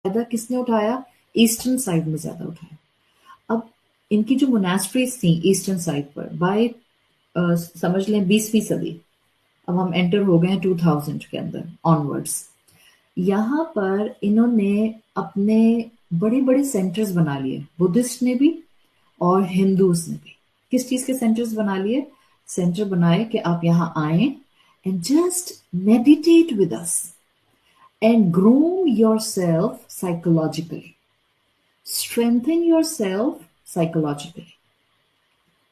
फायदा किसने उठाया? ईस्टर्न साइड में ज्यादा उठाया। अब इनकी जो मोनास्ट्रीज थी ईस्टर्न साइड पर, बाय समझ लें 20वीं सदी, अब हम एंटर हो गए हैं 2000 के अंदर ऑनवर्ड्स, यहाँ पर इन्होंने अपने बड़े बड़े सेंटर्स बना लिए, बुद्धिस्ट ने भी और हिंदूज ने भी। किस चीज के सेंटर्स बना लिए? सेंटर बनाए कि आप यहाँ आए and just meditate with us and groom yourself psychologically, strengthen yourself psychologically.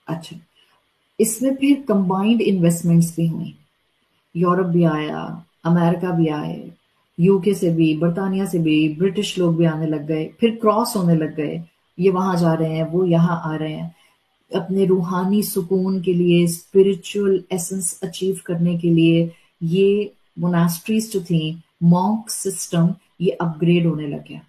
अच्छा, इसमें फिर कंबाइंड इन्वेस्टमेंट्स भी हुई, यूरोप भी आया, अमेरिका भी आए, यूके से भी, बर्तानिया से भी, ब्रिटिश लोग भी आने लग गए, फिर क्रॉस होने लग गए, ये वहां जा रहे हैं, वो यहाँ आ रहे हैं, अपने रूहानी सुकून के लिए, स्पिरिचुअल एसेंस अचीव करने के लिए ये मोनास्ट्रीज जो थी, मॉन्क सिस्टम, ये अपग्रेड होने लग गया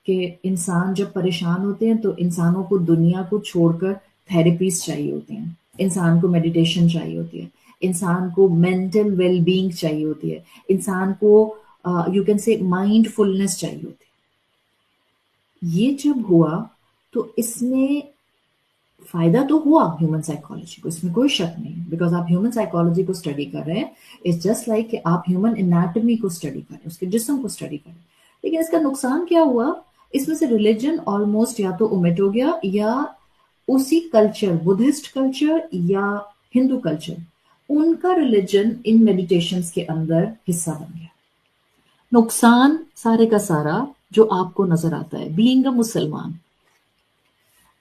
कि इंसान जब परेशान होते हैं तो इंसानों को दुनिया को छोड़कर थेरेपीज चाहिए होती हैं, इंसान को मेडिटेशन चाहिए होती है, इंसान को मेंटल वेल बीइंग चाहिए होती है, इंसान को यू कैन से माइंडफुलनेस चाहिए होती है। ये जब हुआ तो इसमें फायदा तो हुआ ह्यूमन साइकोलॉजी को, इसमें कोई शक नहीं, बिकॉज आप ह्यूमन साइकोलॉजी को स्टडी कर रहे हैं, इट्स जस्ट लाइक कि आप ह्यूमन एनाटॉमी को स्टडी कर रहे हैं, उसके जिस्म को स्टडी कर रहे हैं। लेकिन इसका नुकसान क्या हुआ? इसमें से रिलीजन ऑलमोस्ट या तो ओमिट हो गया, या उसी कल्चर, बुद्धिस्ट कल्चर या हिंदू कल्चर, उनका रिलीजन इन मेडिटेशंस के अंदर हिस्सा बन गया। नुकसान सारे का सारा जो आपको नजर आता है बीइंग अ मुसलमान।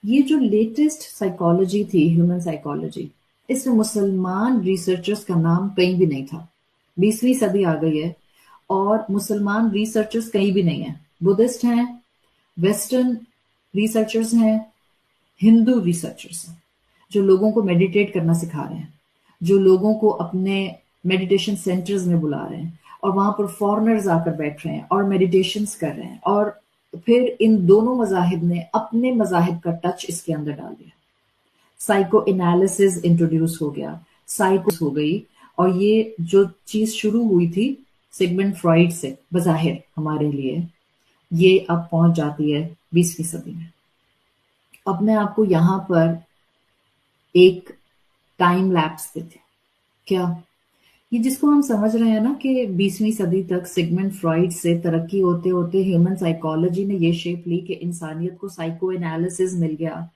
ये जो लेटेस्ट साइकोलॉजी थी, ह्यूमन साइकोलॉजी, इसमें मुसलमान रिसर्चर्स का नाम कहीं भी नहीं था। 20वीं सदी आ गई है और मुसलमान रिसर्चर्स कहीं भी नहीं है। बुद्धिस्ट हैं, वेस्टर्न रिसर्चर्स हैं, हिंदू रिसर्चर्स हैं, जो लोगों को मेडिटेट करना सिखा रहे हैं, जो लोगों को अपने मेडिटेशन सेंटर्स में बुला रहे हैं और वहां पर फॉरेनर्स आकर बैठ रहे हैं और मेडिटेशंस कर रहे हैं। और फिर इन दोनों मजाहिब ने अपने मजाहिब का टच इसके अंदर डाल दिया। साइको एनालिसिस इंट्रोड्यूस हो गया, साइको हो गई, और ये जो चीज शुरू हुई थी सिगमंड फ्रॉइड से बजाहिर हमारे लिए, ये अब पहुंच जाती है 20वीं सदी में। अब मैं आपको यहां पर एक टाइम लैप्स देती, क्या ये जिसको हम समझ रहे हैं ना कि 20वीं सदी तक सिगमंड फ्रॉइड से तरक्की होते होते ह्यूमन साइकोलॉजी ने ये शेप ली कि इंसानियत को साइको एनालिसिस मिल गया,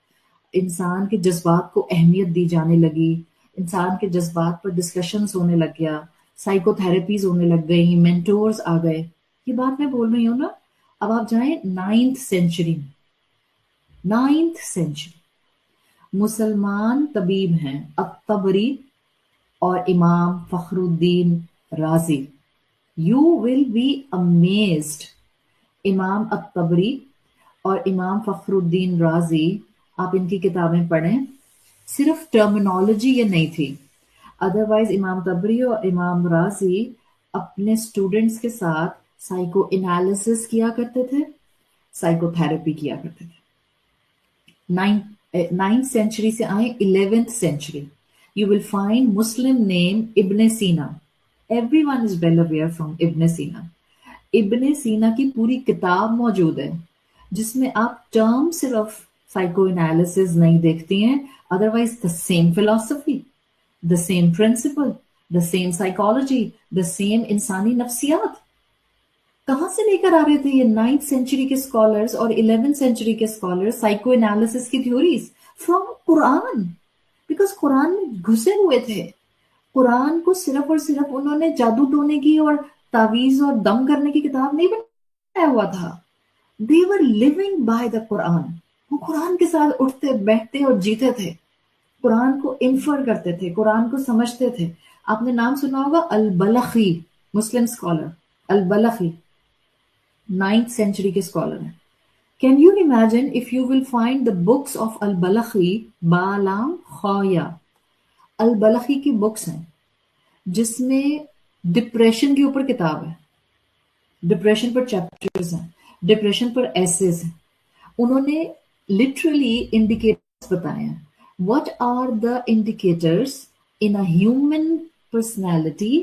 इंसान के जज्बात को अहमियत दी जाने लगी, इंसान के जज्बात पर डिस्कशंस होने लग गया, साइकोथेरेपीज होने लग गई, मेंटोर्स आ गए। ये बात मैं बोल रही हूँ ना। अब आप जाएं 9th सेंचुरी में, 9th सेंचुरी, मुसलमान तबीब हैं अत-तबरी और इमाम फखरुद्दीन राजी। You will be amazed. इमाम अत-तबरी और इमाम फखरुद्दीन राजी, आप इनकी किताबें पढ़ें, सिर्फ टर्मिनोलॉजी ये नहीं थी, अदरवाइज इमाम तबरी और इमाम राजी अपने स्टूडेंट्स के साथ साइको एनालिसिस किया करते थे, साइकोथेरेपी किया करते थे। 9th सेंचुरी से आए 11th century, you will find Muslim name Ibn Sina. Everyone is well aware from Ibn Sina. Ibn Sina की पूरी किताब मौजूद है जिसमें आप टर्म सिर्फ साइको एनालिसिस नहीं देखती हैं, otherwise the same philosophy, the same principle, the same psychology, the same इंसानी नफ्सियात। कहां से लेकर आ रहे थे ये 9th सेंचुरी के स्कॉलर्स और 11th सेंचुरी के स्कॉलर्स साइको एनालिसिस की theories? From Quran, because Quran में घुसे हुए थे। कुरान को सिर्फ और सिर्फ उन्होंने जादू टोने की और तावीज और दम करने की किताब नहीं बनाया हुआ था। They were living by the Quran. वो कुरान के साथ उठते बैठते और जीते थे, कुरान को इन्फर करते थे, कुरान को समझते थे। आपने नाम सुना होगा अल बलखी, मुस्लिम स्कॉलर अल बलखी, 9th सेंचुरी के स्कॉलर हैं। Can you imagine if you will find the books of Al-Balakhi, Ba'alam Khaya? Al-Balakhi की बुक्स हैं जिसमें डिप्रेशन के ऊपर किताब है, डिप्रेशन पर चैप्टर्स हैं, डिप्रेशन पर एसेस हैं। उन्होंने लिटरली इंडिकेटर्स बताए हैं, what are the indicators in a human personality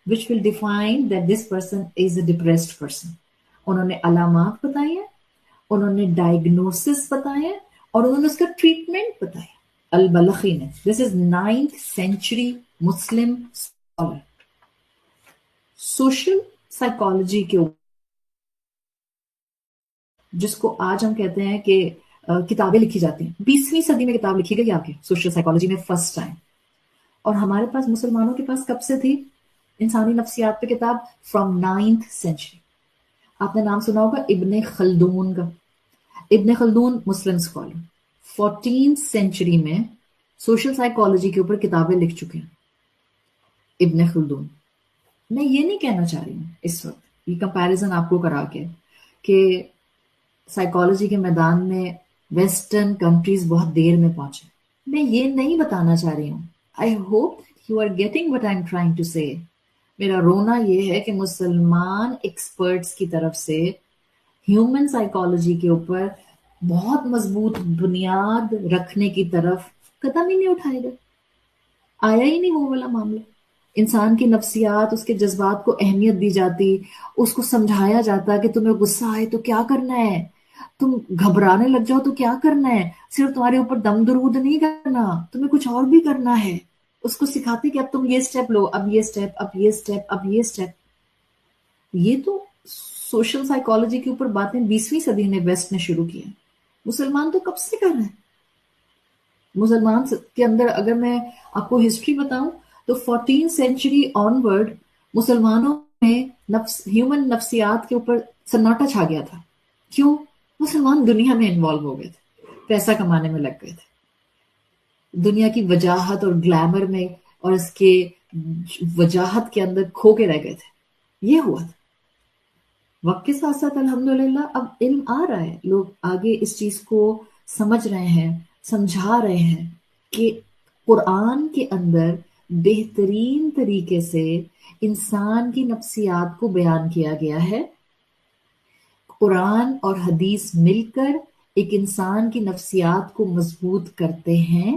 which will define that this person is a depressed person. انہوں نے علامات بتائی ہیں, انہوں نے ڈائگنوسس بتائے ہیں, اور انہوں نے اس کا ٹریٹمنٹ بتایا. البلخی نے, دس از 9th century مسلم اسکالر, سوشل سائیکالوجی کے اوپر, جس کو آج ہم کہتے ہیں کہ کتابیں لکھی جاتی ہیں. 20ویں صدی میں کتاب لکھی گئی آگے سوشل سائیکالوجی میں فرسٹ ٹائم. اور ہمارے پاس مسلمانوں کے پاس کب سے تھی انسانی نفسیات پہ کتاب؟ From 9th century. آپ نے نام سنا ہوگا ابن خلدون کا. ابن خلدون مسلم اسکالر 14th century میں سوشل سائیکالوجی کے اوپر کتابیں لکھ چکے ہیں. ابن خلدون. میں یہ نہیں کہنا چاہ رہی ہوں اس وقت یہ کمپیریزن آپ کو کرا کے کہ سائیکالوجی کے میدان میں ویسٹرن کنٹریز بہت دیر میں پہنچے. میں یہ نہیں بتانا چاہ رہی ہوں. I hope you are getting what I am trying to say. میرا رونا یہ ہے کہ مسلمان ایکسپرٹس کی طرف سے ہیومن سائیکالوجی کے اوپر بہت مضبوط بنیاد رکھنے کی طرف قدم ہی نہیں اٹھائے گا. آیا ہی نہیں وہ والا معاملہ. انسان کی نفسیات, اس کے جذبات کو اہمیت دی جاتی, اس کو سمجھایا جاتا کہ تمہیں غصہ آئے تو کیا کرنا ہے, تم گھبرانے لگ جاؤ تو کیا کرنا ہے, صرف تمہارے اوپر دم درود نہیں کرنا, تمہیں کچھ اور بھی کرنا ہے. اس کو سکھاتے کہ اب تم یہ سٹیپ لو, اب یہ سٹیپ, اب یہ سٹیپ, اب یہ سٹیپ. یہ تو سوشل سائیکالوجی کے اوپر باتیں 20ویں صدی نے ویسٹ نے شروع کی ہیں. مسلمان تو کب سے کر رہے ہیں. مسلمان کے اندر اگر میں آپ کو ہسٹری بتاؤں تو 14th century onward مسلمانوں میں ہیومن نفسیات کے اوپر سناٹا چھا گیا تھا. کیوں؟ مسلمان دنیا میں انوالو ہو گئے تھے, پیسا کمانے میں لگ گئے تھے, دنیا کی وجاہت اور گلیمر میں اور اس کے وجاہت کے اندر کھو کے رہ گئے تھے. یہ ہوا تھا. وقت کے ساتھ ساتھ الحمدللہ اب علم آ رہا ہے, لوگ آگے اس چیز کو سمجھ رہے ہیں, سمجھا رہے ہیں کہ قرآن کے اندر بہترین طریقے سے انسان کی نفسیات کو بیان کیا گیا ہے. قرآن اور حدیث مل کر ایک انسان کی نفسیات کو مضبوط کرتے ہیں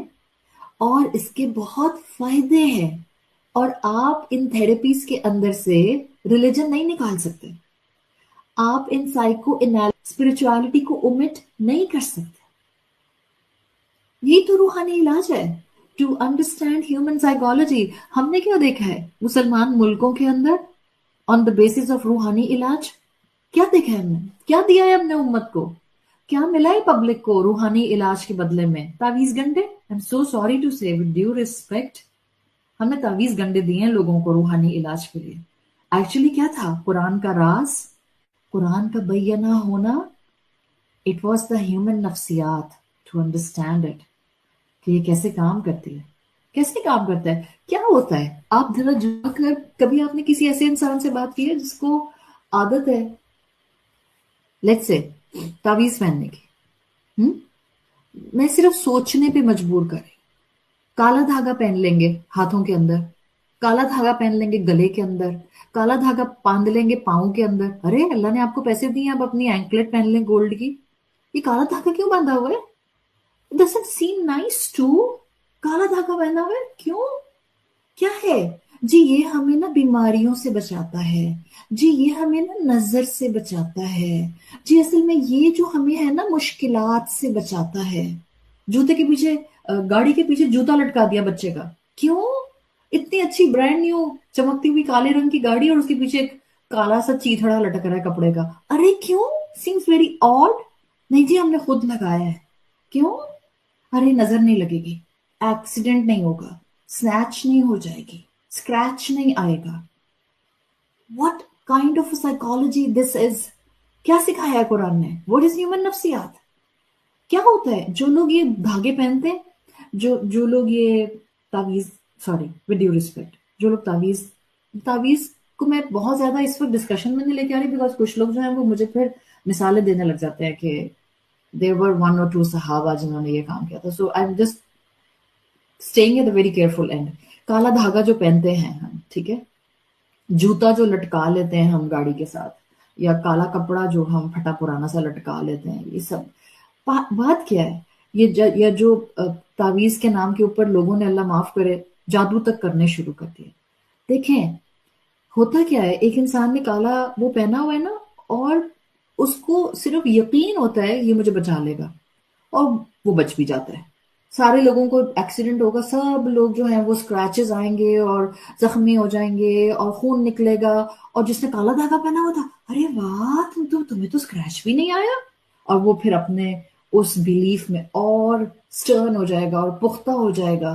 اور اس کے بہت فائدے ہیں. اور آپ ان تھراپیز کے اندر سے ریلیجن نہیں نکال سکتے, آپ ان سائیکو اسپرچوالٹی کو اومٹ نہیں کر سکتے. یہی تو روحانی علاج ہے, ٹو انڈرسٹینڈ ہیومن سائیکالوجی. ہم نے کیا دیکھا ہے مسلمان ملکوں کے اندر آن دا بیسس آف روحانی علاج؟ کیا دیکھا ہے ہم نے, کیا دیا ہے ہم نے امت کو, کیا ملا ہے پبلک کو روحانی علاج کے بدلے میں؟ تعویذ گنڈے. I am so sorry to say with due respect, ہم نے تعویذ گنڈے دیے ہیں لوگوں کو روحانی علاج کے لیے. ایکچولی کیا تھا قرآن کا راز, قرآن کا بینہ ہونا, اٹ واز دا ہیومن نفسیات, ٹو انڈرسٹینڈ اٹ کہ یہ کیسے کام کرتی ہے, کیسے کام کرتا ہے, کیا ہوتا ہے. آپ ذرا جا کر کبھی آپ نے کسی ایسے انسان سے بات کی ہے جس کو عادت ہے لیٹس سے تعویذ پہننے کی؟ میں صرف سوچنے پہ مجبور کر رہی. کالا دھاگا پہن لیں گے ہاتھوں کے اندر, کالا دھاگا پہن لیں گے گلے کے اندر, کالا دھاگا باندھ لیں گے پاؤں کے اندر. ارے اللہ نے آپ کو پیسے دیے, آپ اپنی اینکلٹ پہن لیں گولڈ کی, یہ کالا دھاگا کیوں باندھا ہوا ہے؟ Does it seem nice too? کالا دھاگا پہنا ہوا ہے کیوں؟ کیا ہے جی؟ یہ ہمیں نا بیماریوں سے بچاتا ہے جی, یہ ہمیں نا نظر سے بچاتا ہے جی, اصل میں یہ جو ہمیں ہے نا مشکلات سے بچاتا ہے. جوتے کے پیچھے, گاڑی کے پیچھے جوتا لٹکا دیا بچے کا, کیوں؟ اتنی اچھی برانڈ نیو چمکتی ہوئی کالے رنگ کی گاڑی اور اس کے پیچھے ایک کالا سا چیتھڑا لٹک رہا ہے کپڑے کا. ارے کیوں؟ سیمس ویری آڈ. نہیں جی ہم نے خود لگایا ہے. کیوں؟ ارے نظر نہیں لگے گی, ایکسیڈنٹ نہیں ہوگا, سنیچ نہیں ہو جائے گی, اسکریچ نہیں آئے گا. What kind of psychology this is? کیا سکھایا ہے قرآن نے؟ واٹ از ہیومن نفسیات؟ کیا ہوتا ہے جو لوگ یہ دھاگے پہنتے ہیں, جو لوگ یہ تعویذ, سوری ود ڈیو ریسپیکٹ, جو لوگ تعویذ کو میں بہت زیادہ اس وقت ڈسکشن میں نہیں لے کے آ رہی, بیکاز کچھ لوگ جو ہیں وہ مجھے پھر مثالیں دینے لگ جاتے ہیں کہ there were 1 or 2 صحابہ جنہوں نے یہ کام کیا تھا. So I'm just staying at a very careful end. کالا دھاگا جو پہنتے ہیں ہم, ٹھیک ہے, جوتا جو لٹکا لیتے ہیں ہم گاڑی کے ساتھ, یا کالا کپڑا جو ہم پھٹا پرانا سا لٹکا لیتے ہیں, یہ سب بات کیا ہے؟ یہ جو تعویذ کے نام کے اوپر لوگوں نے اللہ معاف کرے جادو تک کرنے شروع کر دیے. دیکھیں ہوتا کیا ہے, ایک انسان نے کالا وہ پہنا ہوا ہے نا, اور اس کو صرف یقین ہوتا ہے یہ مجھے بچا لے گا، اور وہ بچ بھی جاتا ہے. سارے لوگوں کو ایکسیڈنٹ ہوگا، سب لوگ جو ہیں وہ اسکریچز آئیں گے اور زخمی ہو جائیں گے اور خون نکلے گا، اور جس نے کالا دھاگا پہنا ہوا تھا، ارے واہ تمہیں تو اسکریچ بھی نہیں آیا، اور وہ پھر اپنے اس بیلیف میں اور سٹرن ہو جائے گا اور پختہ ہو جائے گا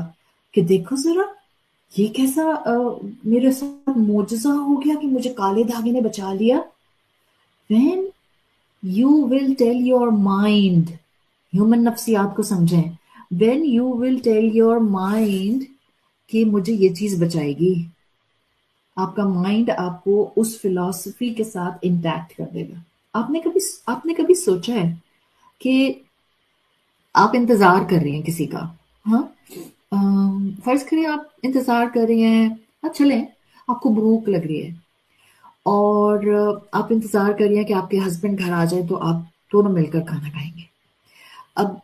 کہ دیکھو ذرا یہ کیسا میرے ساتھ معجزہ ہو گیا کہ مجھے کالے دھاگے نے بچا لیا. when you will tell your mind، human نفسیات کو سمجھیں، when you will tell your mind کہ مجھے یہ چیز بچائے گی، آپ کا مائنڈ آپ کو اس فلسفی کے ساتھ انٹیکٹ کر دے گا. آپ نے کبھی سوچا ہے کہ آپ انتظار کر رہی ہیں کسی کا؟ ہاں، فرض کریں آپ انتظار کر رہی ہیں، چلیں آپ کو بھوک لگ رہی ہے اور آپ انتظار کر رہی ہیں کہ آپ کے ہسبینڈ گھر آ جائے تو آپ دونوں مل کر کھانا کھائیں گے. اب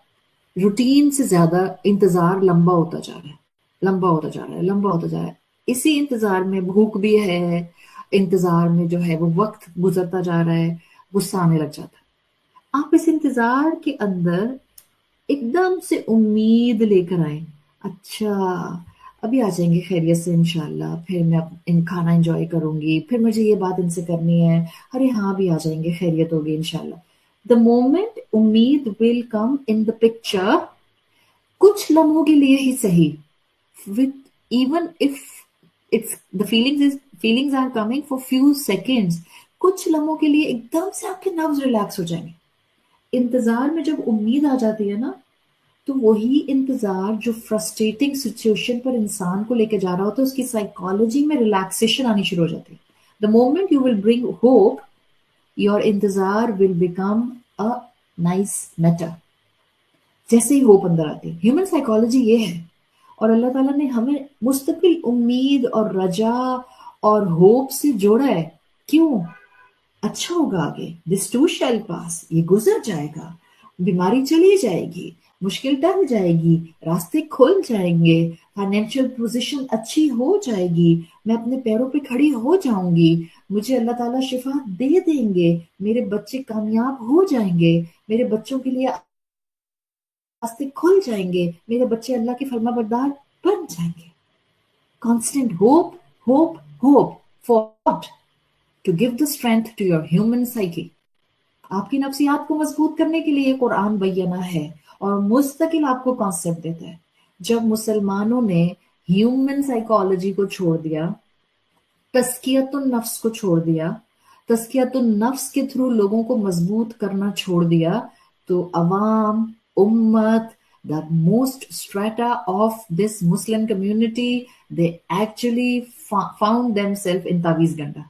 روٹین سے زیادہ انتظار لمبا ہوتا جا رہا ہے، لمبا ہوتا جا رہا ہے، لمبا ہوتا جا رہا ہے. اسی انتظار میں بھوک بھی ہے، انتظار میں جو ہے وہ وقت گزرتا جا رہا ہے، غصہ آنے لگ جاتا ہے. آپ اس انتظار کے اندر ایک دم سے امید لے کر آئیں، اچھا ابھی آ جائیں گے خیریت سے انشاءاللہ، پھر میں ان کھانا انجوائے کروں گی، پھر مجھے یہ بات ان سے کرنی ہے، ارے ہاں بھی آ جائیں گے، خیریت ہوگی انشاءاللہ. The moment امید will come in the picture، کچھ لمحوں کے لیے ہی صحیح، with even if it's the feelings are coming for few seconds، کچھ لمحوں کے لیے ایک دم سے آپ کے نروز ریلیکس ہو جائیں گے. انتظار میں جب امید آ جاتی ہے نا، تو وہی انتظار جو فرسٹریٹنگ سچویشن پر انسان کو لے کے جا رہا ہوتا ہے، اس کی سائیکالوجی میں ریلیکسیشن آنی شروع ہو جاتی ہے. The moment you will bring hope, your انتظار will become a nice matter. جیسے ہی ہوپ اندر آتی ہے، ہیومن سائیکالوجی یہ ہے. اور اللہ تعالیٰ نے ہمیں مستقل امید اور رجا اور ہوپ سے جوڑا ہے. کیوں؟ اچھا ہوگا آگے، دس ٹو شیل پاس، یہ گزر جائے گا، بیماری چلی جائے گی، مشکل ٹل جائے گی، راستے کھل جائیں گے، فائنینشیل پوزیشن اچھی ہو جائے گی، میں اپنے پیروں پہ کھڑی ہو جاؤں گی، مجھے اللہ تعالیٰ شفا دے دیں گے، میرے بچے کامیاب ہو جائیں گے، میرے بچوں کے لیے راستے کھل جائیں گے، میرے بچے اللہ کے فرما بردار بن جائیں گے. Constant hope, hope, hope for what? To give the strength to your human psyche. آپ کی نفسیات کو مضبوط کرنے کے لیے قرآن بینہ ہے اور مستقل آپ کو کانسیپٹ دیتا ہے. جب مسلمانوں نے ہیومن سائیکالوجی کو چھوڑ دیا، تزکیۃ النفس کو چھوڑ دیا، تزکیۃ النفس کے تھرو لوگوں کو مضبوط کرنا چھوڑ دیا، تو عوام، امت، the most strata of this Muslim community, they actually found themselves in تعویذ گنڈا،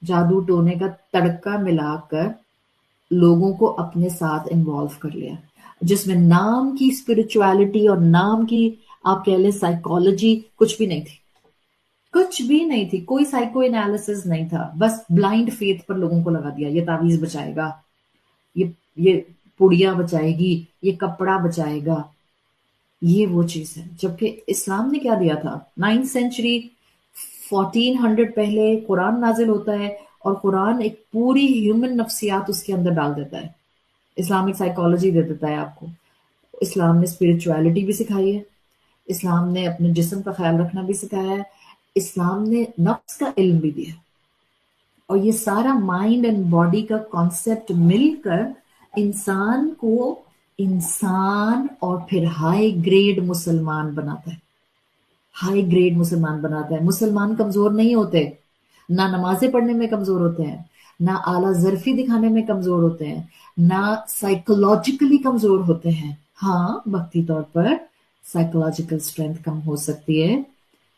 جادو ٹونے کا تڑکا ملا کر لوگوں کو اپنے ساتھ انوالو کر لیا، جس میں نام کی اسپرچویلٹی اور نام کی آپ کہہ لیں سائیکالوجی کچھ بھی نہیں تھی، کچھ بھی نہیں تھی، کوئی سائیکو انالیسس نہیں تھا. بس بلائنڈ فیتھ پر لوگوں کو لگا دیا، یہ تعویذ بچائے گا، یہ پڑیاں بچائے گی، یہ کپڑا بچائے گا. یہ وہ چیز ہے. جبکہ اسلام نے کیا دیا تھا؟ 9th سینچری، 1400 پہلے قرآن نازل ہوتا ہے، اور قرآن ایک پوری ہیومن نفسیات اس کے اندر ڈال دیتا ہے، اسلامک سائیکالوجی دے دیتا ہے آپ کو. اسلام نے اسپرچویلٹی بھی سکھائی ہے، اسلام نے اپنے جسم کا خیال رکھنا بھی سکھایا ہے، اسلام نے نفس کا علم بھی دیا. اور یہ سارا مائنڈ اینڈ باڈی کا کانسیپٹ مل کر انسان کو انسان اور پھر ہائی گریڈ مسلمان بناتا ہے. ہائی گریڈ مسلمان بناتا ہے. مسلمان کمزور نہیں ہوتے، نہ نمازیں پڑھنے میں کمزور ہوتے ہیں، نہ اعلیٰ ظرفی دکھانے میں کمزور ہوتے ہیں، نہ سائیکولوجیکلی کمزور ہوتے ہیں. ہاں، وقتی طور پر سائیکولوجیکل اسٹرینتھ کم ہو سکتی ہے،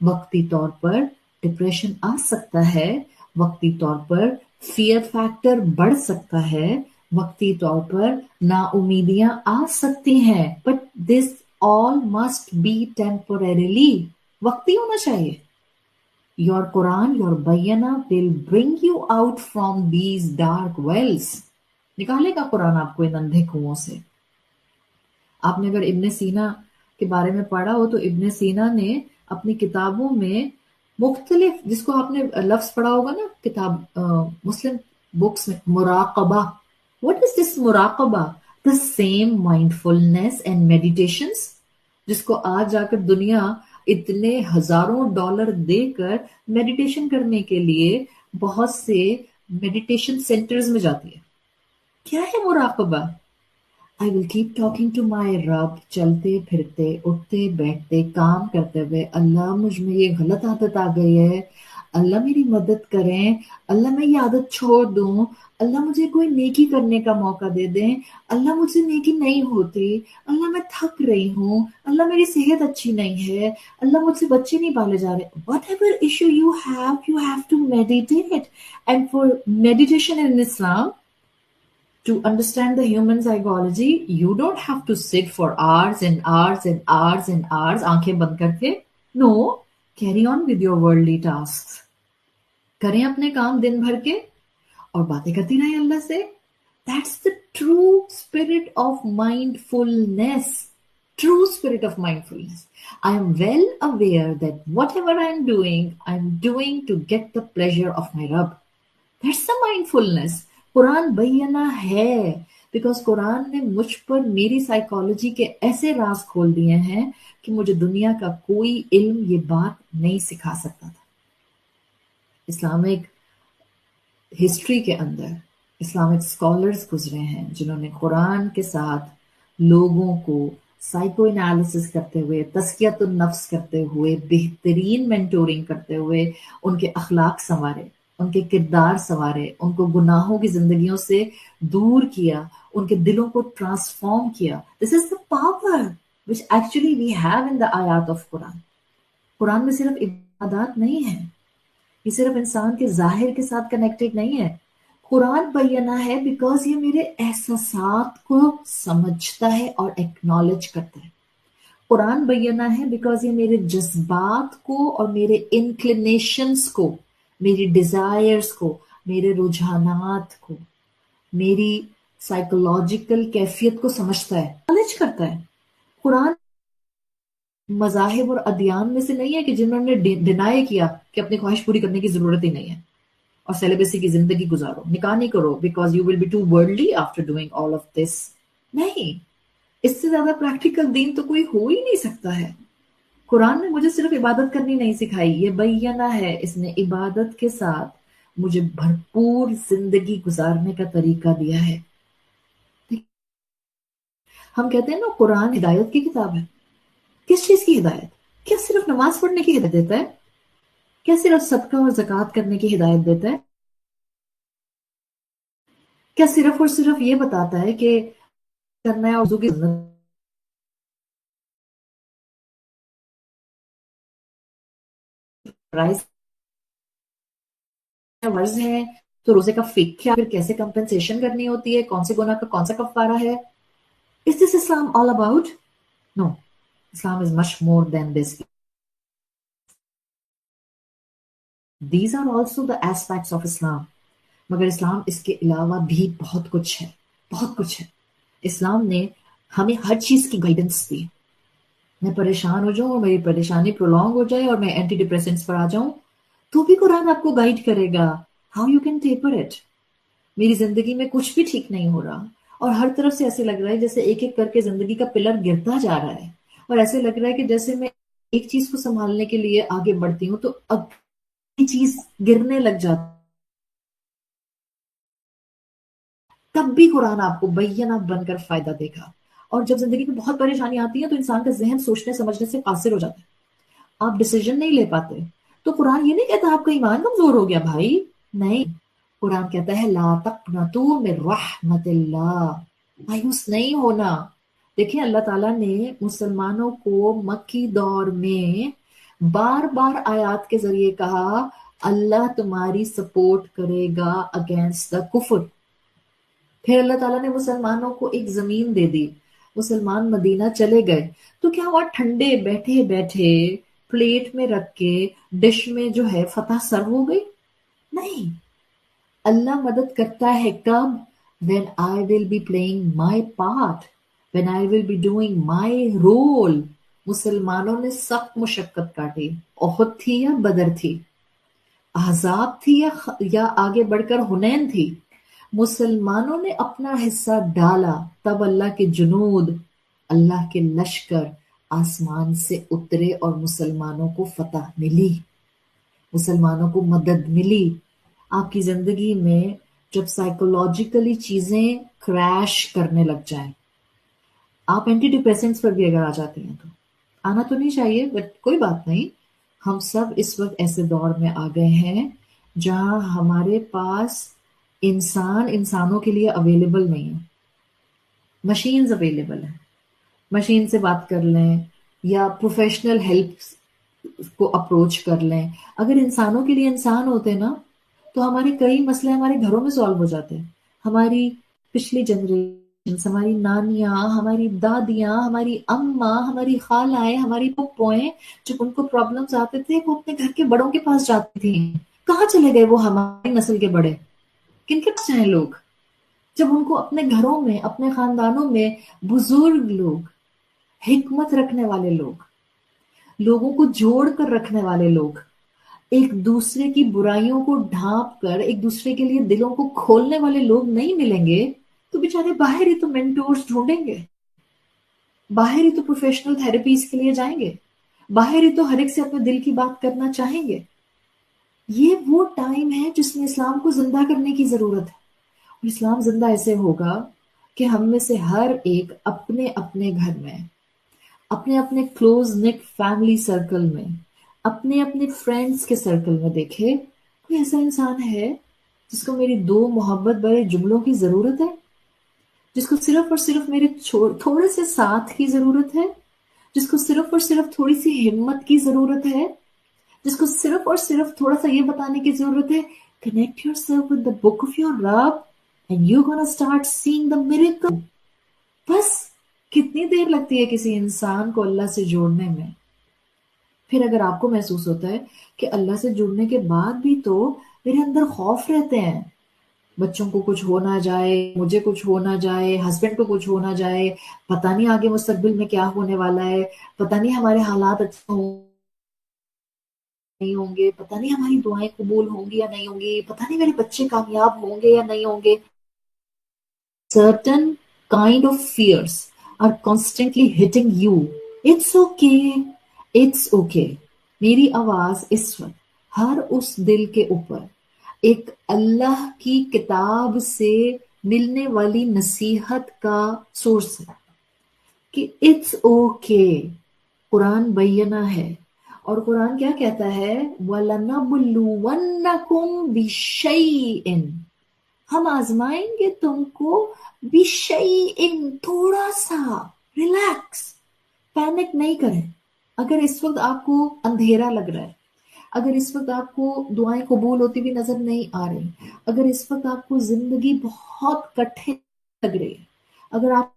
وقتی طور پر ڈپریشن آ سکتا ہے، وقتی طور پر فیئر فیکٹر بڑھ سکتا ہے، وقتی طور پر نا امیدیاں آ سکتی ہیں، but this all must be temporarily, وقتی ہونا چاہیے. Your Quran, your Bayyana will bring you out from these dark wells. نکالے گا قرآن آپ کو ان اندھے کنووں سے. آپ نے اگر ابن سینا کے بارے میں پڑھا ہو تو ابن سینا نے اپنی کتابوں میں مختلف، جس کو آپ نے لفظ پڑھا ہوگا نا، کتاب مسلم बुक्स में मुराकबा. What is this मुराकबा? The same mindfulness and meditations जिसको आज जाकर दुनिया इतने हजारों डॉलर देकर मेडिटेशन करने के लिए बहुत से मेडिटेशन सेंटर्स में जाती है. क्या है मुराकबा? I will keep talking to my रब, चलते फिरते उठते बैठते काम करते हुए, अल्लाह मुझ में ये गलत आदत आ गई है, अल्लाह मेरी मदद करें, अल्लाह मैं ये आदत छोड़ दूं, अल्लाह मुझे कोई नेकी करने का मौका दे दें, अल्लाह मुझसे नेकी नहीं होती, अल्लाह मैं थक रही हूँ, अल्लाह मेरी सेहत अच्छी नहीं है, अल्लाह मुझसे बच्चे नहीं पाले जा रहे. Whatever issue you have to meditate. And for meditation in Islam, to understand the human psychology, you don't have to sit for hours and hours and hours and hours आंखें बंद करके. No, carry on with your worldly tasks. करें अपने काम दिन भर के और बातें करती रहें अल्लाह से. That's the true spirit of mindfulness. True spirit of mindfulness. I am well aware that whatever I'm doing to get the pleasure of my Rabb. That's the mindfulness. Quran बैना है, बिकॉज कुरान ने मुझ पर मेरी साइकोलॉजी के ऐसे राज खोल दिए हैं कि मुझे दुनिया का कोई इल्म ये बात नहीं सिखा सकता था. इस्लामिक हिस्ट्री के अंदर इस्लामिक स्कॉलर्स गुजरे हैं जिन्होंने कुरान के साथ लोगों को साइको एनालिसिस करते हुए, तस्कियतुन नफ्स करते हुए, बेहतरीन मेंटोरिंग करते हुए उनके अखलाक संवारे, उनके किरदार संवारे, उनको गुनाहों की जिंदगियों से दूर किया, उनके दिलों को ट्रांसफॉर्म किया. This is the power which actually we have in the आयात ऑफ कुरान. कुरान में सिर्फ इबादत नहीं है, ये सिर्फ इंसान के जाहिर के साथ कनेक्टेड नहीं है. कुरान बैना है बिकॉज ये मेरे एहसासात को समझता है और एक्नॉलेज करता है. कुरान बैना है बिकॉज ये मेरे जज्बात को और मेरे इंक्लिनेशंस को, मेरी डिजायर्स को, मेरे रुझानात को, मेरी साइकोलॉजिकल कैफियत को समझता है, नॉलेज करता है. कुरान मजाहिब और अदियान में से नहीं है कि जिन्होंने डिनाई किया कि अपनी ख्वाहिश पूरी करने की जरूरत ही नहीं है और सेलिबेसी की जिंदगी गुजारो, निकाह नहीं करो because you will be too worldly after doing all of this. नहीं, इससे ज्यादा प्रैक्टिकल दीन तो कोई हो ही नहीं सकता है. कुरान ने मुझे सिर्फ इबादत करनी नहीं सिखाई, ये बैना है, इसने इबादत के साथ मुझे भरपूर जिंदगी गुजारने का तरीका दिया है. हम कहते हैं ना कुरान हिदायत की किताब है. किस चीज की हिदायत? क्या सिर्फ नमाज पढ़ने की हिदायत देता है? क्या सिर्फ सदका और ज़कात करने की हिदायत देता है? क्या सिर्फ और सिर्फ ये बताता है कि करना है और वज़ू की राइस वर्ज है तो रोजे का फिक्र, फिर कैसे कंपेंसेशन करनी होती है, कौन से गुनाह का कौन सा कफारा है? Is this Islam all about? No, Islam is much more than this. These are also the aspects of Islam. मगर इस्लाम इसके अलावा भी बहुत कुछ है, बहुत कुछ है. इस्लाम ने हमें हर चीज की गाइडेंस दी. मैं परेशान हो जाऊं और मेरी परेशानी प्रोलॉन्ग हो जाए और मैं एंटी डिप्रेसेंट्स पर आ जाऊं तो भी कुरान आपको गाइड करेगा how you can taper it. मेरी जिंदगी में कुछ भी ठीक नहीं हो रहा और हर तरफ से ऐसे लग रहा है जैसे एक एक करके जिंदगी का पिलर गिरता जा रहा है और ऐसे लग रहा है कि जैसे मैं एक चीज को संभालने के लिए आगे बढ़ती हूँ तो अब चीज गिरने लग जाती. तब भी कुरान आपको बैना बनकर फायदा देगा. और जब जिंदगी में बहुत परेशानी आती है तो इंसान का जहन सोचने समझने से कासिर हो जाता है, आप डिसीजन नहीं ले पाते. तो कुरान ये नहीं कहता आपका ईमान कमजोर हो गया भाई, नहीं. कुरान कहता है ला तक़नतू मिन रहमतिल्लाह, मायूस नहीं होना. देखिए अल्लाह ताला ने मुसलमानों को मक्की दौर में बार बार आयात के जरिए कहा अल्लाह तुम्हारी सपोर्ट करेगा अगेंस्ट द कुफर. फिर अल्लाह ताला ने मुसलमानों को एक जमीन दे दी, मुसलमान मदीना चले गए तो क्या हुआ? ठंडे बैठे बैठे प्लेट में रख के डिश में जो है फतह सर्व हो गई? नहीं. अल्लाह मदद करता है कब? When I will be playing my part, when I will be doing my role. मुसलमानों ने सख्त मुशक्कत काटी. ओहद थी या बदर थी, अहज़ाब थी या आगे बढ़कर हुनैन थी, مسلمانوں نے اپنا حصہ ڈالا، تب اللہ کے جنود، اللہ کے لشکر آسمان سے اترے اور مسلمانوں کو فتح ملی، مسلمانوں کو مدد ملی۔ آپ کی زندگی میں جب سائیکولوجیکلی چیزیں کریش کرنے لگ جائیں، آپ اینٹی ڈپریسنٹس پر بھی اگر آ جاتی ہیں تو آنا تو نہیں چاہیے، بٹ کوئی بات نہیں، ہم سب اس وقت ایسے دور میں آ گئے ہیں جہاں ہمارے پاس انسانوں کے لیے اویلیبل نہیں ہے، مشینز اویلیبل ہیں، مشین سے بات کر لیں یا پروفیشنل ہیلپ کو اپروچ کر لیں۔ اگر انسانوں کے لیے انسان ہوتے نا تو ہمارے کئی مسئلے ہمارے گھروں میں سالو ہو جاتے ہیں۔ ہماری پچھلی جنریشن، ہماری نانیاں، ہماری دادیاں، ہماری اماں، ہماری خالائیں، ہماری پھپھوئیں، جب ان کو پرابلمز آتے تھے وہ اپنے گھر کے بڑوں کے پاس جاتی تھیں۔ کہاں چلے گئے وہ ہماری نسل کے بڑے؟ کن کے پاس جائیں لوگ؟ جب ان کو اپنے گھروں میں، اپنے خاندانوں میں بزرگ لوگ، حکمت رکھنے والے لوگ، لوگوں کو جوڑ کر رکھنے والے لوگ، ایک دوسرے کی برائیوں کو ڈھانپ کر ایک دوسرے کے لیے دلوں کو کھولنے والے لوگ نہیں ملیں گے تو بیچارے باہر ہی تو مینٹورز ڈھونڈیں گے، باہر ہی تو پروفیشنل تھراپیز کے لیے جائیں گے، باہر ہی تو ہر ایک سے اپنے دل کی بات کرنا چاہیں گے۔ یہ وہ ٹائم ہے جس میں اسلام کو زندہ کرنے کی ضرورت ہے، اور اسلام زندہ ایسے ہوگا کہ ہم میں سے ہر ایک اپنے اپنے گھر میں، اپنے اپنے کلوز نٹ فیملی سرکل میں، اپنے اپنے فرینڈز کے سرکل میں دیکھے کوئی ایسا انسان ہے جس کو میری دو محبت بھرے جملوں کی ضرورت ہے، جس کو صرف اور صرف میرے تھوڑے سے ساتھ کی ضرورت ہے، جس کو صرف اور صرف تھوڑی سی ہمت کی ضرورت ہے، جس کو صرف اور صرف تھوڑا سا یہ بتانے کی ضرورت ہے connect yourself with the book of your Rab and you're gonna start seeing the miracle۔ بس کتنی دیر لگتی ہے کسی انسان کو اللہ سے جوڑنے میں؟ پھر اگر آپ کو محسوس ہوتا ہے کہ اللہ سے جڑنے کے بعد بھی تو میرے اندر خوف رہتے ہیں، بچوں کو کچھ ہو نہ جائے، مجھے کچھ ہو نہ جائے، ہسبینڈ کو کچھ ہو نہ جائے، پتہ نہیں آگے مستقبل میں کیا ہونے والا ہے، پتہ نہیں ہمارے حالات اچھے نہیں ہوں گے، پتہ نہیں ہماری دعائیں قبول ہوں گی یا نہیں ہوں گی، پتہ نہیں میرے بچے کامیاب ہوں گے یا نہیں ہوں گے۔ Certain kind of fears are constantly hitting you. It's okay. It's okay. میری آواز اس وقت ہر اس دل کے اوپر ایک اللہ کی کتاب سے ملنے والی نصیحت کا سورس ہے کہ اٹس اوکے، قرآن بینہ ہے، اور قرآن کیا کہتا ہے؟ وَلَنَبْلُوَنَّكُمْ بِشَيْءٍ، ہم آزمائیں گے تم کو بِشَيْءٍ، تھوڑا سا، ریلیکس، پینک نہیں کریں۔ اگر اس وقت آپ کو اندھیرا لگ رہا ہے، اگر اس وقت آپ کو دعائیں قبول ہوتی بھی نظر نہیں آ رہی، اگر اس وقت آپ کو زندگی بہت کٹھن لگ رہی ہے، اگر آپ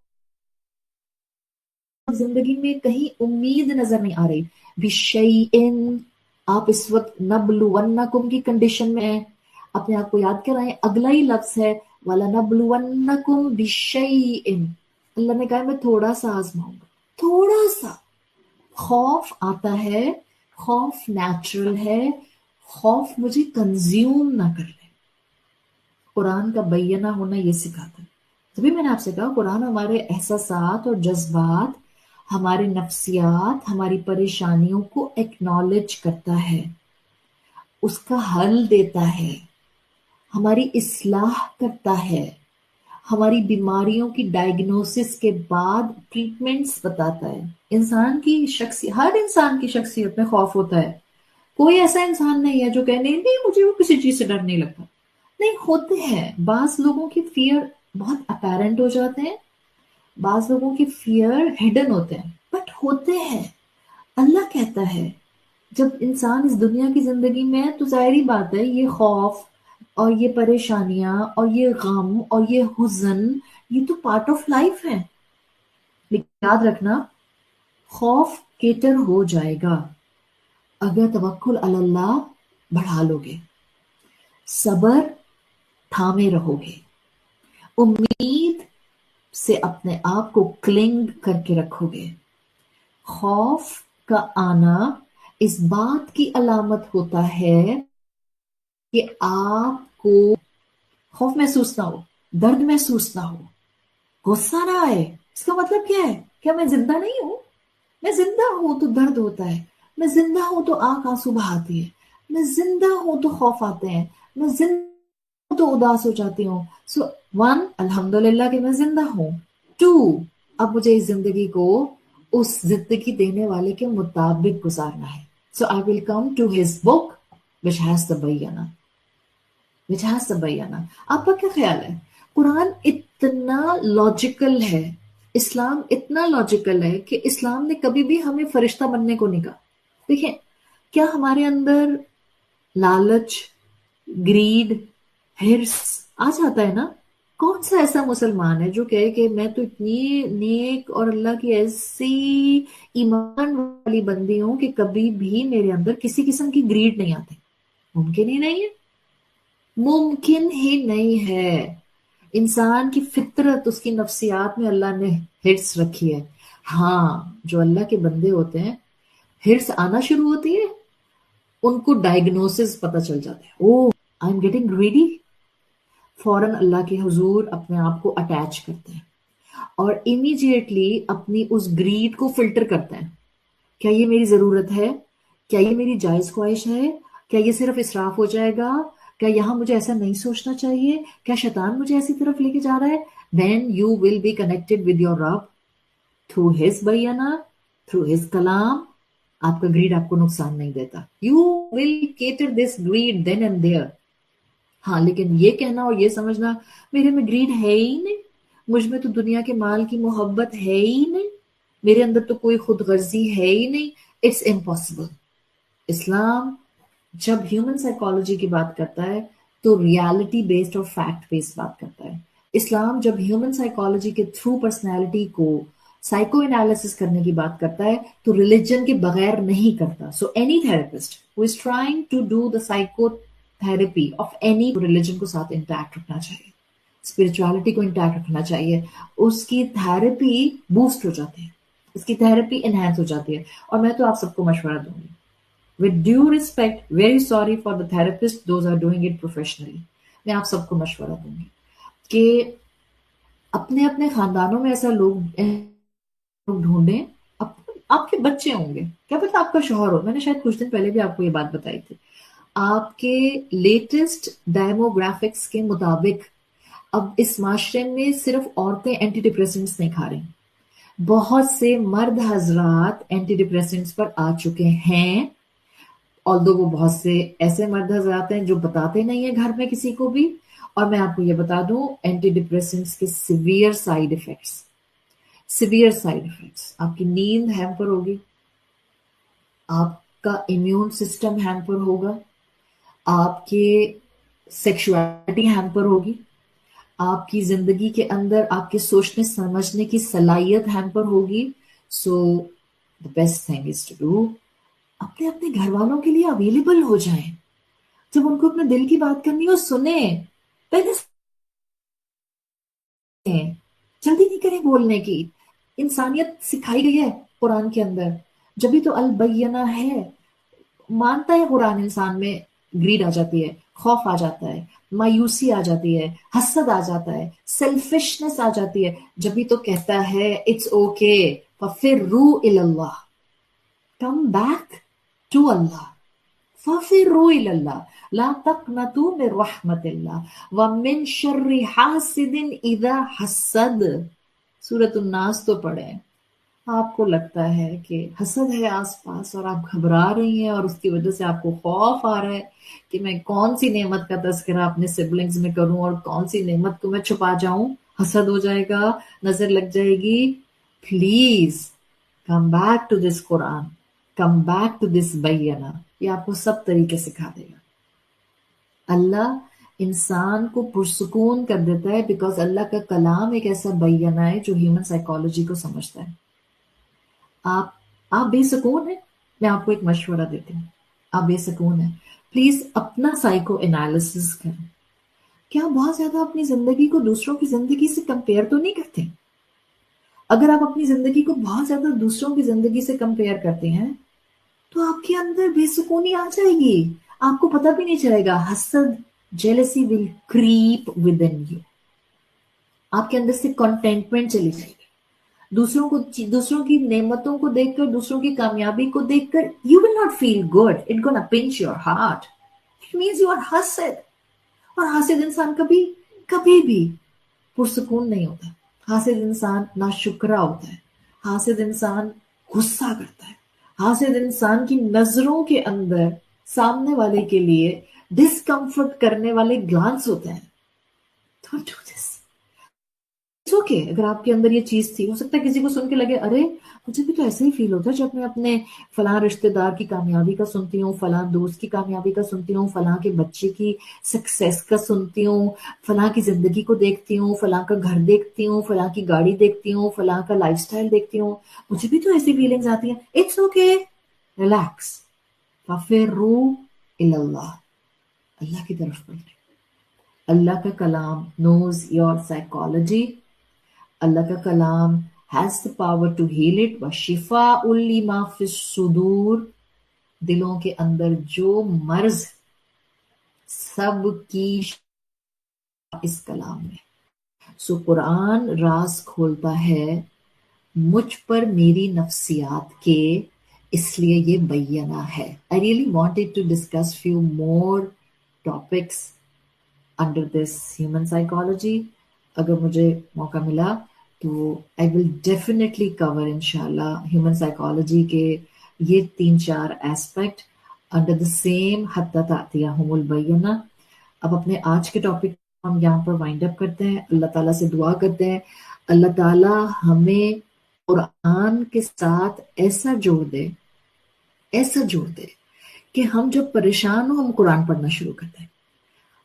زندگی میں کہیں امید نظر نہیں آ رہی، بِشَيْءٍ، آپ اس وقت نبلونکم کی کنڈیشن میں ہیں، اپنے آپ کو یاد کرائیں، اگلا ہی لفظ ہے وَلَنَبْلُوَنَّكُمْ بِشَيْءٍ، اللہ نے کہا میں تھوڑا سا آزماؤں گا، تھوڑا سا۔ خوف آتا ہے، خوف نیچرل ہے، خوف مجھے کنزیوم نہ کر لے۔ قرآن کا بینہ ہونا یہ سکھاتا ہے۔ تبھی میں نے آپ سے کہا قرآن ہمارے احساسات اور جذبات، ہمارے نفسیات، ہماری پریشانیوں کو ایکنالج کرتا ہے، اس کا حل دیتا ہے، ہماری اصلاح کرتا ہے، ہماری بیماریوں کی ڈائگنوسس کے بعد ٹریٹمنٹس بتاتا ہے۔ انسان کی ہر انسان کی شخصیت میں خوف ہوتا ہے، کوئی ایسا انسان نہیں ہے جو کہے نہیں نہیں مجھے وہ کسی چیز سے ڈر نہیں لگتا، نہیں، ہوتے ہیں بعض لوگوں کی فیئر بہت اپیرنٹ ہو جاتے ہیں، بعض لوگوں کی فیئر ہڈن ہوتے ہیں، بٹ ہوتے ہیں۔ اللہ کہتا ہے جب انسان اس دنیا کی زندگی میں ہے تو ظاہری بات ہے یہ خوف اور یہ پریشانیاں اور یہ غم اور یہ حزن، یہ تو پارٹ آف لائف ہے، لیکن یاد رکھنا خوف کیٹر ہو جائے گا اگر توکل علی اللہ بڑھا لو گے، صبر تھامے رہو گے، امید سے اپنے آپ کو کلنگ کر کے رکھو گے۔ خوف کا آنا اس بات کی علامت ہوتا ہے کہ آپ کو خوف محسوस ना हो, दर्द महसूस ना हो, गुस्सा ना आए, इसका मतलब क्या है? क्या मैं जिंदा नहीं हूं? मैं जिंदा हूं तो दर्द होता है, मैं जिंदा हूं तो आंख आंसू बहाती है, मैं जिंदा हूं तो खौफ आते हैं, मैं जिंदा हूं तो उदास हो जाती हूँ. सो वन, अल्हम्दुलिल्लाह कि मैं जिंदा हूं. टू, अब मुझे इस जिंदगी को उस जिंदगी देने वाले के मुताबिक गुजारना है. So I will come to his book which has the बय्यना, विच हैज द बय्यना. आपका क्या ख्याल है? कुरान इतना लॉजिकल है, इस्लाम इतना लॉजिकल है कि इस्लाम ने कभी भी हमें फरिश्ता बनने को नहीं कहा. देखिए, क्या हमारे अंदर लालच, ग्रीड, हिर्स आ जाता है ना? कौन सा ऐसा मुसलमान है जो कहे कि मैं तो इतनी नेक और अल्लाह की ऐसी ईमान वाली बंदी हूं कि कभी भी मेरे अंदर किसी किस्म की ग्रीड नहीं आती? मुमकिन ही नहीं है, मुमकिन ही नहीं है. इंसान की फितरत, उसकी नफ्सियात में अल्लाह ने हिर्स रखी है. हाँ, जो अल्लाह के बंदे होते हैं, हिर्स आना शुरू होती है, उनको डायग्नोसिस पता चल जाता है. ओ, आई एम गेटिंग ग्रीडी. फौरन अल्लाह के हुजूर अपने आप को अटैच करते हैं और इमीडिएटली अपनी उस ग्रीड को फिल्टर करते हैं. क्या ये मेरी जरूरत है? क्या ये मेरी जायज ख्वाहिश है? क्या ये सिर्फ इसराफ हो जाएगा? क्या यहाँ मुझे ऐसा नहीं सोचना चाहिए? क्या शैतान मुझे ऐसी तरफ लेके जा रहा है? Then you will be connected with your रब थ्रू हिज बयाना, थ्रू हिज कलाम. आपका ग्रीड आपको नुकसान नहीं देता. You will cater this greed then and there. हाँ, लेकिन ये कहना और ये समझना मेरे में ग्रीड है ही नहीं, मुझ में तो दुनिया के माल की मोहब्बत है ही नहीं, मेरे अंदर तो कोई खुद गर्जी है ही नहीं, इट्स इम्पॉसिबल. इस्लाम जब ह्यूमन साइकोलॉजी की बात करता है तो रियलिटी बेस्ड और फैक्ट बेस्ड बात करता है. इस्लाम जब ह्यूमन साइकोलॉजी के थ्रू पर्सनैलिटी को साइको एनालिसिस करने की बात करता है तो रिलीजन के बगैर नहीं करता. So any therapist who is trying to do the psychotherapy of any religion को साथ इंटैक्ट रखना चाहिए, स्पिरिचुअलिटी को इंटैक्ट रखना चाहिए. उसकी थेरेपी बूस्ट हो जाती है, उसकी थेरेपी एनहांस हो जाती है. और मैं तो आप सबको मशवरा दूंगी, with due respect, very sorry for the therapist, those are doing it professionally. मैं आप सबको मशवरा दूंगी कि अपने अपने खानदानों में ऐसा लोग ढूंढें. आपके बच्चे होंगे, क्या पता आपका शौहर हो. मैंने शायद कुछ दिन पहले भी आपको ये बात बताई थी. आपके लेटेस्ट डेमोग्राफिक्स के मुताबिक अब इस माशरे में सिर्फ औरतें एंटी डिप्रेसेंट्स नहीं खा रही, बहुत से मर्द हजरात एंटी डिप्रेसेंट्स पर आ चुके हैं. ऑल्दो वो बहुत से ऐसे मर्द हजरात हैं जो बताते नहीं है घर में किसी को भी. और मैं आपको ये बता दूं, एंटी डिप्रेसेंट्स के severe side effects, severe side effects. आपकी नींद हैम्पर होगी, आपका इम्यून सिस्टम हैम्पर होगा, आपके सेक्सुअलिटी हैम्पर होगी, आपकी जिंदगी के अंदर आपके सोचने समझने की सलाहियत हैम्पर होगी. So the best thing is to do, अपने अपने घर वालों के लिए अवेलेबल हो जाएं. जब उनको अपने दिल की बात करनी हो, सुने, पहले सुने, जल्दी नहीं करें बोलने की. इंसानियत सिखाई गई है कुरान के अंदर, जब भी तो अल बय्यना है. मानता है कुरान इंसान में ग्रीड आ जाती है, खौफ आ जाता है, मायूसी आ जाती है, हसद आ जाता है, सेल्फिशनेस आ जाती है. जब भी तो कहता है इट्स ओके, फफिर्रू इलल्लाह, कम बैक टू अल्लाह, फफिर्रू इलल्लाह ला तक़नतू मिन रहमतिल्लाह व मिन शर्रि हासिदिन इज़ा हसद. सूरत उन्नास तो पढ़े. आपको लगता है कि हसद है आसपास और आप घबरा रही हैं और उसकी वजह से आपको खौफ आ रहा है कि मैं कौन सी नेमत का तज़किरा अपने सिबलिंग्स में करूं और कौन सी नेमत को मैं छुपा जाऊं, हसद हो जाएगा, नजर लग जाएगी. Please come back to this Quran, come back to this बय्यना. ये आपको सब तरीके सिखा देगा. अल्लाह इंसान को पुरसुकून कर देता है बिकॉज अल्लाह का कलाम एक ऐसा बय्यना है जो ह्यूमन साइकोलॉजी को समझता है. आप बेसुकून हैं, मैं आपको एक मशवरा देती हूँ. आप बेसुकून हैं, प्लीज अपना साइको एनालिसिस करें. क्या आप बहुत ज्यादा अपनी जिंदगी को दूसरों की जिंदगी से कंपेयर तो नहीं करते? अगर आप अपनी जिंदगी को बहुत ज्यादा दूसरों की जिंदगी से कंपेयर करते हैं तो आपके अंदर बेसुकूनी आ जाएगी, आपको पता भी नहीं चलेगा. हसद jealousy will creep within you. आपके अंदर से कंटेंटमेंट चली जाएगी. दूसरों की नेमतों को देखकर, दूसरों की कामयाबी को देखकर you will not feel good. It's gonna pinch your heart. It means you are Hasid. और हासिद इंसान कभी भी पुरसुकून नहीं होता. हासिद इंसान नाशुक्रा होता है. हासिद इंसान गुस्सा करता है. हासिद इंसान की नजरों के अंदर सामने वाले के लिए डिस्कम्फर्ट करने वाले ग्लांस होते हैं. Don't do this. It's okay अगर आपके अंदर ये चीज थी. हो सकता है किसी को सुन के लगे अरे मुझे भी तो ऐसे ही फील होता है जब मैं अपने फलां रिश्तेदार की कामयाबी का सुनती हूँ, फलां दोस्त की कामयाबी का सुनती हूँ, फलां के बच्चे की सक्सेस का सुनती हूँ, फलां की जिंदगी को देखती हूँ, फलां का घर देखती हूँ, फलां की गाड़ी देखती हूँ, फलां का लाइफस्टाइल देखती हूँ, मुझे भी तो ऐसी फीलिंग्स आती हैं. It's okay, relax. फफिरू इल्लल्लाह, अल्लाह की तरफ पलटे. अल्लाह का कलाम knows your psychology. अल्लाह का कलाम has the power to heal it. वशिफाउल लिमा फिस सुदूर, दिलों के अंदर जो मर्ज सब की इस कलाम में. सो कुरान राज खोलता है मुझ पर मेरी नफ्सियात के, इसलिए ये बैना है. I really wanted to discuss few more topics under this human psychology. अगर मुझे मौका मिला तो आई विल डेफिनेटली कवर इंशाल्लाह ह्यूमन साइकोलॉजी के ये 3-4 एस्पेक्ट अंडर द सेम हत्ता तातियाहुमुल बैना. अब अपने आज के टॉपिक हम यहाँ पर वाइंड अप करते हैं. अल्लाह ताला से दुआ करते हैं अल्लाह ताला हमें कुरान के साथ ऐसा जोड़ दे कि हम जब परेशान हो हम कुरान पढ़ना शुरू कर दें.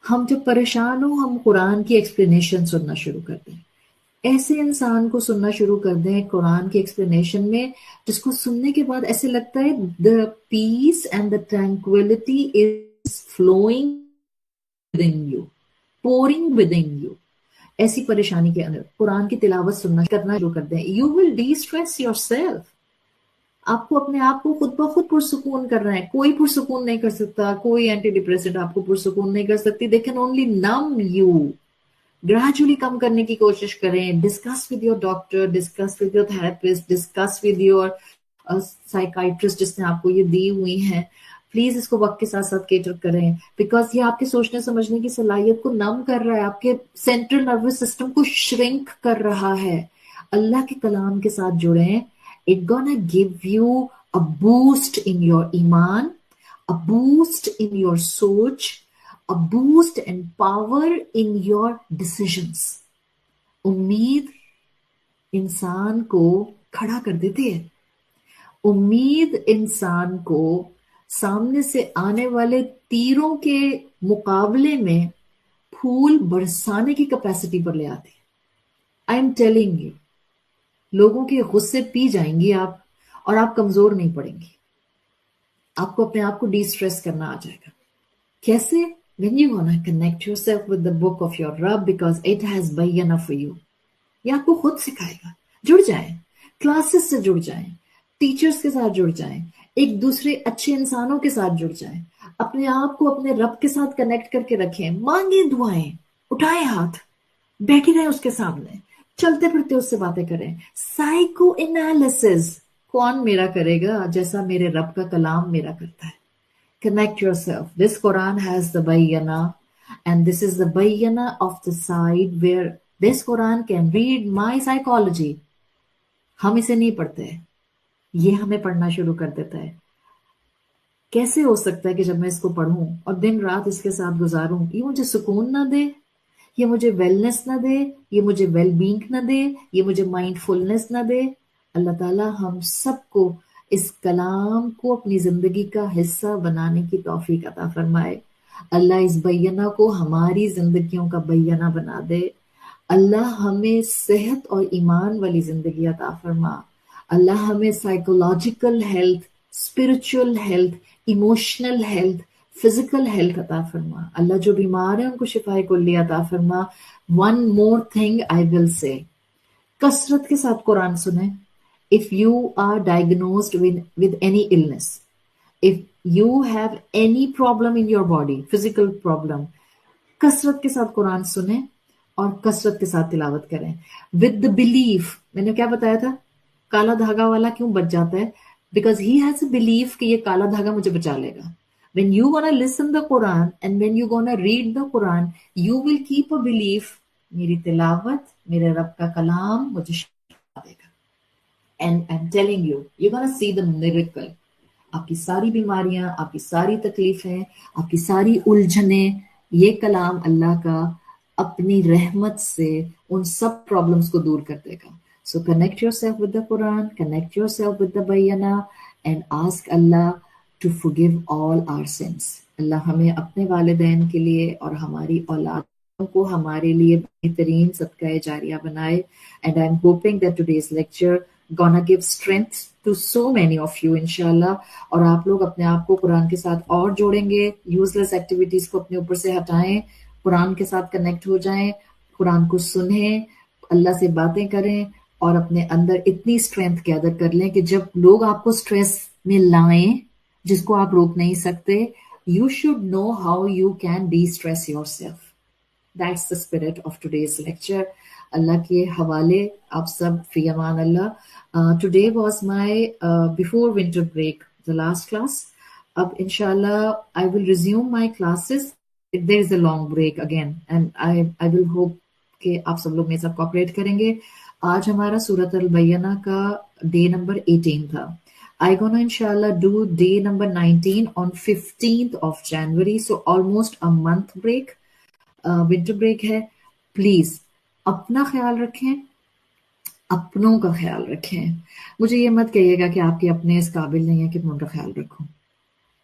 हम जब परेशान हो हम कुरान की एक्सप्लेनेशन सुनना शुरू कर दें. ऐसे इंसान को सुनना शुरू कर दें कुरान की एक्सप्लेनेशन में जिसको सुनने के बाद ऐसे लगता है the peace and the tranquility is flowing within you, pouring within you. ऐसी परेशानी के अंदर कुरान की तिलावत सुनना करना शुरू कर दें. You will D stress your self. आपको अपने आप को खुद ब खुद पुरसुकून करना है. कोई पुरसुकून नहीं कर सकता, कोई एंटी डिप्रेसेंट आपको पुरसुकून नहीं कर सकती. They can only numb you. Gradually कम करने की कोशिश करें. Discuss with your doctor, discuss with your therapist, discuss with your psychiatrist जिसने आपको ये दी हुई है. प्लीज इसको वक्त के साथ साथ केटर करें बिकॉज ये आपके सोचने समझने की सलाहियत को नम कर रहा है, आपके सेंट्रल नर्वस सिस्टम को श्रिंक कर रहा है. अल्लाह के कलाम के साथ जुड़ें. It gonna give you a boost in your ईमान, अ बूस्ट इन योर सोच, a boost and power in your decisions. उम्मीद इंसान को खड़ा कर देती है. उम्मीद इंसान को सामने से आने वाले तीरों के मुकाबले में फूल बरसाने की कैपेसिटी पर ले आती है. आई एम टेलिंग यू, लोगों के गुस्से पी जाएंगी आप और आप कमजोर नहीं पड़ेंगी. आपको अपने आप को डी स्ट्रेस करना आ जाएगा. कैसे? When you wanna connect yourself with the book of your Rabb because it has bayyana for you. ये आपको खुद सिखाएगा. जुड़ जाएं, क्लासेस से जुड़ जाएं, टीचर्स के साथ जुड़ जाएं, एक दूसरे अच्छे इंसानों के साथ जुड़ जाएं, अपने आप को अपने रब के साथ कनेक्ट करके रखें. मांगे दुआएं, उठाएं हाथ, बैठे रहें उसके सामने, चलते फिरते उससे बातें करें. साइको एनालिसिस कौन मेरा करेगा जैसा मेरे रब का कलाम मेरा करता है. Connect yourself. This Quran has the bayyana, and this is the bayyana of the side where this Quran can read my psychology. हम इसे नहीं पढ़ते, ये हमें पढ़ना शुरू कर देता है. कैसे हो सकता है कि जब मैं इसको पढ़ूं और दिन रात इसके साथ गुजारूं, ये मुझे सुकून ना दे, ये मुझे वेलनेस ना दे, ये मुझे वेल बीइंग ना दे, ये मुझे माइंडफुलनेस ना दे. अल्लाह ताला हम सबको इस कलाम को अपनी जिंदगी का हिस्सा बनाने की तौफीक अता फरमाए. अल्लाह इस बैना को हमारी जिंदगियों का बैना बना दे. अल्लाह हमें सेहत और ईमान वाली जिंदगी अता फरमा. अल्लाह हमें psychological health, spiritual health, emotional health, physical health अता फरमा. अल्लाह जो बीमार है उनको शिफाए कुल्ली अता फरमा. One more thing I will say, कसरत के साथ कुरान सुने. If you are diagnosed with any illness, if you have any problem in your body, physical problem, कसरत के साथ कुरान सुने और कसरत के साथ तिलावत करें विद द बिलीफ। मैंने क्या बताया था, काला धागा वाला क्यों बच जाता है? Because he has a belief कि ये काला धागा मुझे बचा लेगा। when you gonna listen the Quran and when you gonna read the Quran, you will keep a belief, मेरी तिलावत, मेरे रब का कलाम मुझे शिफा देगा। and I'm telling you, you're gonna see the miracle। आपकी सारी बीमारियां, आपकी सारी तकलीफें, आपकी सारी उलझने, ये कलाम अल्लाह का अपनी रहमत से उन सब प्रॉब्लम्स को दूर कर देगा। So connect yourself with the Quran, connect yourself with the बैना and ask Allah to forgive all our sins. Allah हमें अपने वालिदैन के लिए और हमारी औलादों को हमारे लिए बेहतरीन सदका जारिया बनाए। And I am hoping that today's lecture gonna give strength to so many of you इंशाल्लाह। और आप लोग अपने आप को कुरान के साथ और जोड़ेंगे, यूजलेस एक्टिविटीज को अपने ऊपर से हटाएं, कुरान के साथ कनेक्ट हो जाएं, कुरान को सुनें, अल्लाह से बातें करें और अपने अंदर इतनी स्ट्रेंथ गैदर कर लें कि जब लोग आपको स्ट्रेस में लाएं जिसको आप रोक नहीं सकते, you should know how you can de-stress yourself। That's the spirit of today's lecture। अल्लाह के हवाले आप सब फी अमान अल्लाह। Today was my before winter break, the last class। अब इंशाल्लाह I will resume my classes if there is a long break again and I will hope कि आप सब लोग मेरे साथ cooperate करेंगे। आज हमारा सूरत अल-बैना का डे नंबर 18 था। I gonna inshallah do day number 19 on 15th of January, so almost a month break। Winter break है। प्लीज अपना ख्याल रखें, अपनों का ख्याल रखें। मुझे ये मत कहिएगा कि आपके अपने इस काबिल नहीं है कि मैं उनका ख्याल रखूं।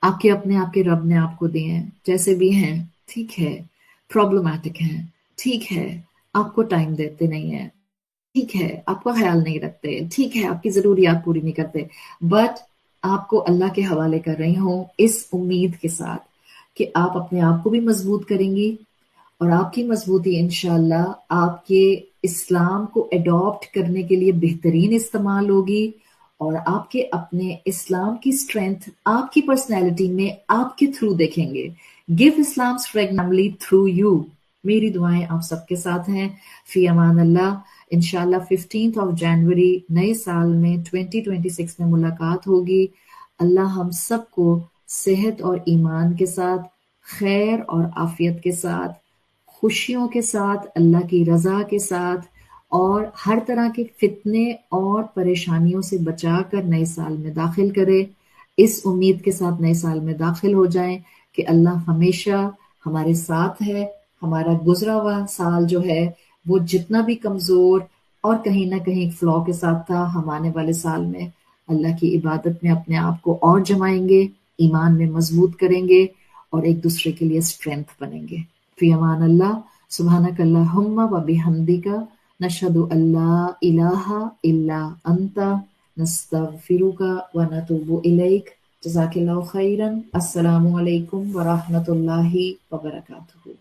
आपके अपने आपके रब ने आपको दिए हैं, जैसे भी हैं, ठीक है, प्रॉब्लमैटिक हैं, ठीक है, आपको टाइम देते नहीं है, ठीक है, आपका ख्याल नहीं रखते, ठीक है, आपकी जरूरियात पूरी नहीं करते, बट आपको अल्लाह के हवाले कर रही हूं इस उम्मीद के साथ कि आप अपने आप को भी मजबूत करेंगी और आपकी मजबूती इंशाल्लाह आपके इस्लाम को अडॉप्ट करने के लिए बेहतरीन इस्तेमाल होगी और आपके अपने इस्लाम की स्ट्रेंथ आपकी पर्सनैलिटी में आपके थ्रू देखेंगे। Give Islam strongly through you. मेरी दुआएं आप सबके साथ हैं। फी अमान अल्लाह। इंशाल्लाह 15th of January नए साल में 2026 में मुलाकात होगी। अल्लाह हम सबको सेहत और ईमान के साथ, खैर और आफियत के साथ, खुशियों के साथ, अल्लाह की रजा के साथ और हर तरह के फितने और परेशानियों से बचाकर नए साल में दाखिल करे। इस उम्मीद के साथ नए साल में दाखिल हो जाएं कि अल्लाह हमेशा हमारे साथ है। हमारा गुजरा हुआ साल जो है वो जितना भी कमजोर और कहीं ना कहीं फ्लॉ के साथ था, हम आने वाले साल में अल्लाह की इबादत में अपने आप को और जमाएंगे, ईमान में मजबूत करेंगे और एक दूसरे के लिए स्ट्रेंथ बनेंगे। फी अमान अल्लाह। सुब्हानक अल्लाहुम्मा व बिहम्दिका नशहदु अल्ला इलाहा इल्ला अंता नस्तगफिरुका व नतूबु इलैक। जज़ाकल्लाहु खैरन। अस्सलामु अलैकुम व रहमतुल्लाहि व बरकातुहू।